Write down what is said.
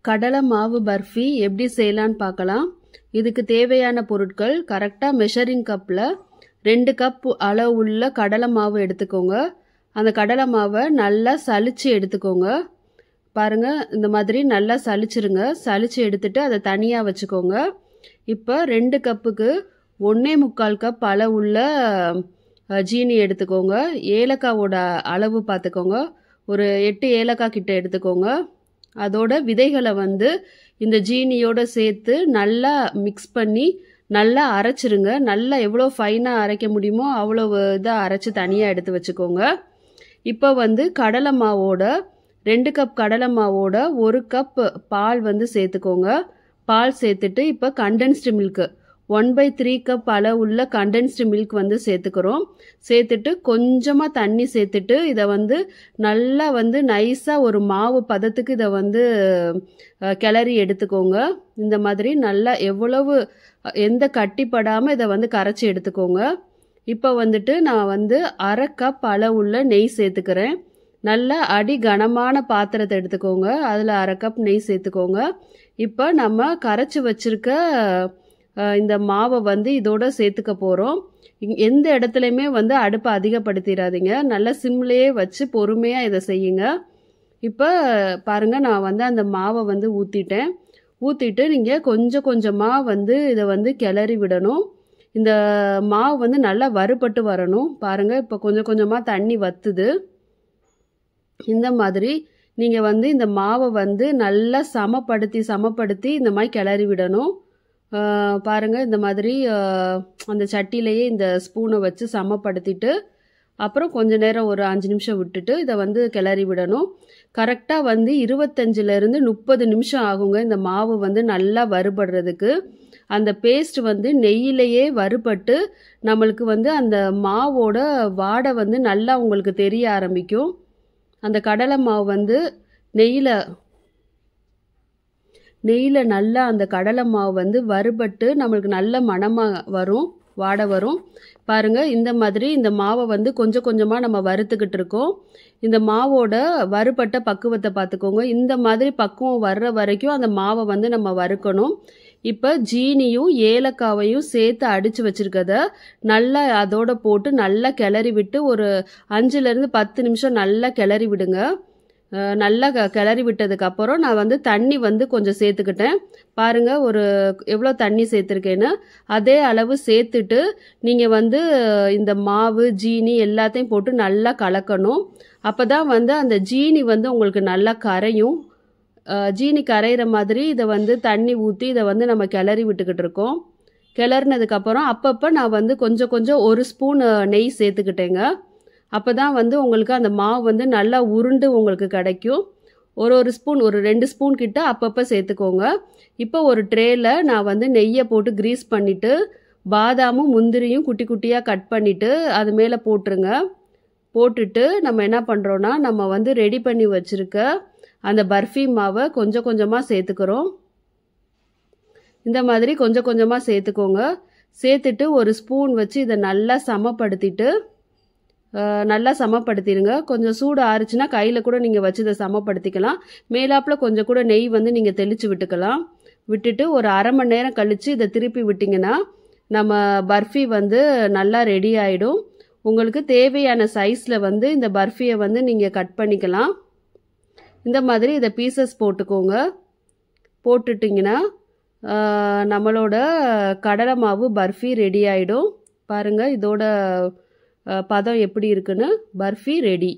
கடலை மாவு பர்ஃபி எப்படி செய்யலான்னு பார்க்கலாம். இதுக்கு தேவையான பொருட்கள் கரெக்டாக மெஷரிங் கப்பில் 2 கப் அளவுள்ள கடலை மாவு எடுத்துக்கோங்க. அந்த கடலை மாவை நல்லா சலிச்சு எடுத்துக்கோங்க. பாருங்கள், இந்த மாதிரி நல்லா சலிச்சிருங்க. சலிச்சு எடுத்துட்டு அதை தனியாக வச்சுக்கோங்க. இப்போ 2 கப்புக்கு 1.25 கப் அளவுள்ள ஜீனி எடுத்துக்கோங்க. ஏலக்காவோட அளவு பார்த்துக்கோங்க. ஒரு 8 ஏலக்காய் கிட்ட எடுத்துக்கோங்க. அதோட விதைகளை இந்த ஜீனியோட சேர்த்து நல்லா மிக்ஸ் பண்ணி நல்லா அரைச்சிருங்க. நல்லா எவ்வளோ ஃபைனாக அரைக்க முடியுமோ அவ்வளோ இதாக அரைச்சி தனியாக எடுத்து வச்சுக்கோங்க. இப்போ கடலை மாவோட 2 கப் கடலை மாவோட 1 கப் பால் சேர்த்துக்கோங்க. பால் சேர்த்துட்டு இப்போ கண்டென்ஸ்டு மில்க்கு 1/3 கப் அளவுள்ள கண்டென்ஸ்டு மில்க் சேர்த்துக்கிறோம். சேர்த்துட்டு கொஞ்சமாக தண்ணி சேர்த்துட்டு இதை நல்லா நைஸாக ஒரு மாவு பதத்துக்கு இதை கிளறி எடுத்துக்கோங்க. இந்த மாதிரி நல்லா எந்த கட்டிப்படாமல் இதை கரைச்சி எடுத்துக்கோங்க. இப்போ நான் 1/2 கப் அளவுள்ள நெய் சேர்த்துக்கிறேன். நல்லா அடி கனமான பாத்திரத்தை எடுத்துக்கோங்க. அதில் 1/2 கப் நெய் சேர்த்துக்கோங்க. இப்போ நம்ம கரைச்சி வச்சிருக்க இந்த மாவை இதோட சேர்த்துக்க போகிறோம். எந்த இடத்துலையுமே அடுப்பை அதிகப்படுத்திடாதீங்க. நல்லா சிம்லேயே வச்சு பொறுமையாக இதை செய்யுங்க. இப்போ பாருங்கள், நான் அந்த மாவை ஊற்றிட்டேன். ஊற்றிட்டு நீங்கள் கொஞ்சம் கொஞ்சமாக இதை கிளறி விடணும். இந்த மாவு நல்லா வறுபட்டு வரணும். பாருங்கள், இப்போ கொஞ்சம் கொஞ்சமாக தண்ணி வத்துது. இந்த மாதிரி நீங்கள் இந்த மாவை நல்லா சமப்படுத்தி இந்த மாதிரி கிளறி விடணும். பாருங்கள், இந்த மாதிரி அந்த சட்டிலேயே இந்த ஸ்பூனை வச்சு சமப்படுத்திட்டு அப்புறம் கொஞ்ச நேரம் ஒரு 5 நிமிஷம் விட்டுட்டு இதை கிளறி விடணும். கரெக்டாக 25லேருந்து 30 நிமிஷம் ஆகுங்க இந்த மாவு நல்லா வறுபடுறதுக்கு. அந்த பேஸ்ட் நெய்யிலேயே வறுபட்டு நம்மளுக்கு அந்த மாவோட வாடை நல்லா உங்களுக்கு தெரிய ஆரம்பிக்கும். அந்த கடலை மாவு நெய்யில் நல்லா அந்த கடலை மாவு வறுபட்டு நம்மளுக்கு நல்ல மணமாக வரும், வாடை வரும். பாருங்கள், இந்த மாதிரி இந்த மாவை கொஞ்சம் கொஞ்சமாக நம்ம வறுத்துக்கிட்டு இருக்கோம். இந்த மாவோட வறுபட்ட பக்குவத்தை பார்த்துக்கோங்க. இந்த மாதிரி பக்குவம் வர்ற வரைக்கும் அந்த மாவை நம்ம வறுக்கணும். இப்போ ஜீனியும் ஏலக்காவையும் சேர்த்து அடித்து வச்சுருக்கத நல்லா அதோட போட்டு நல்லா கிளறி விட்டு ஒரு 5லேருந்து 10 நிமிஷம் நல்லா கிளறி விடுங்க. நல்லா கிளறி விட்டதுக்கப்புறம் நான் தண்ணி கொஞ்சம் சேர்த்துக்கிட்டேன். பாருங்கள், ஒரு எவ்வளோ தண்ணி சேர்த்துருக்கேன்னு அதே அளவு சேர்த்துட்டு நீங்கள் இந்த மாவு ஜீனி எல்லாத்தையும் போட்டு நல்லா கலக்கணும். அப்போ தான் அந்த ஜீனி உங்களுக்கு நல்லா கரையும். ஜீனி கரையிற மாதிரி இதை தண்ணி ஊற்றி இதை நம்ம கிளறி விட்டுக்கிட்டு இருக்கோம். கிளறினதுக்கப்புறம் அப்பப்போ நான் கொஞ்சம் கொஞ்சம் 1 ஸ்பூன் நெய் சேர்த்துக்கிட்டேங்க. அப்போ தான் உங்களுக்கு அந்த மாவு நல்லா உருண்டு உங்களுக்கு கிடைக்கும். ஒரு ஸ்பூன், ஒரு 2 ஸ்பூன் கிட்ட அப்பப்போ சேர்த்துக்கோங்க. இப்போ ஒரு ட்ரேயில் நான் நெய்யை போட்டு கிரீஸ் பண்ணிவிட்டு பாதாமும் முந்திரியும் குட்டி குட்டியாக கட் பண்ணிவிட்டு அது மேலே போட்டுருங்க. போட்டுட்டு நம்ம என்ன பண்ணுறோன்னா, நம்ம ரெடி பண்ணி வச்சுருக்க அந்த பர்ஃபி மாவை கொஞ்சம் கொஞ்சமாக சேர்த்துக்கிறோம். இந்த மாதிரி கொஞ்சம் கொஞ்சமாக சேர்த்துக்கோங்க. சேர்த்துட்டு ஒரு ஸ்பூன் வச்சு இதை நல்லா சமப்படுத்திடுங்க. கொஞ்சம் சூடு ஆறுச்சுன்னா கையில் கூட நீங்கள் வச்சு இதை சமப்படுத்திக்கலாம். மேலாப்பில் கொஞ்சம் கூட நெய் நீங்கள் தெளித்து விட்டுக்கலாம். விட்டுட்டு ஒரு 1/2 மணி நேரம் கழித்து இதை திருப்பி விட்டிங்கன்னா நம்ம பர்ஃபி நல்லா ரெடி ஆகிடும். உங்களுக்கு தேவையான சைஸில் இந்த பர்ஃபியை நீங்கள் கட் பண்ணிக்கலாம். இந்த மாதிரி இதை பீசஸ் போட்டுக்கோங்க. போட்டுட்டிங்கன்னா நம்மளோட கடலை மாவு பர்ஃபி ரெடி ஆகிடும். பாருங்கள், இதோட பதம் எப்படி இருக்குன்னு. பர்ஃபி ரெடி.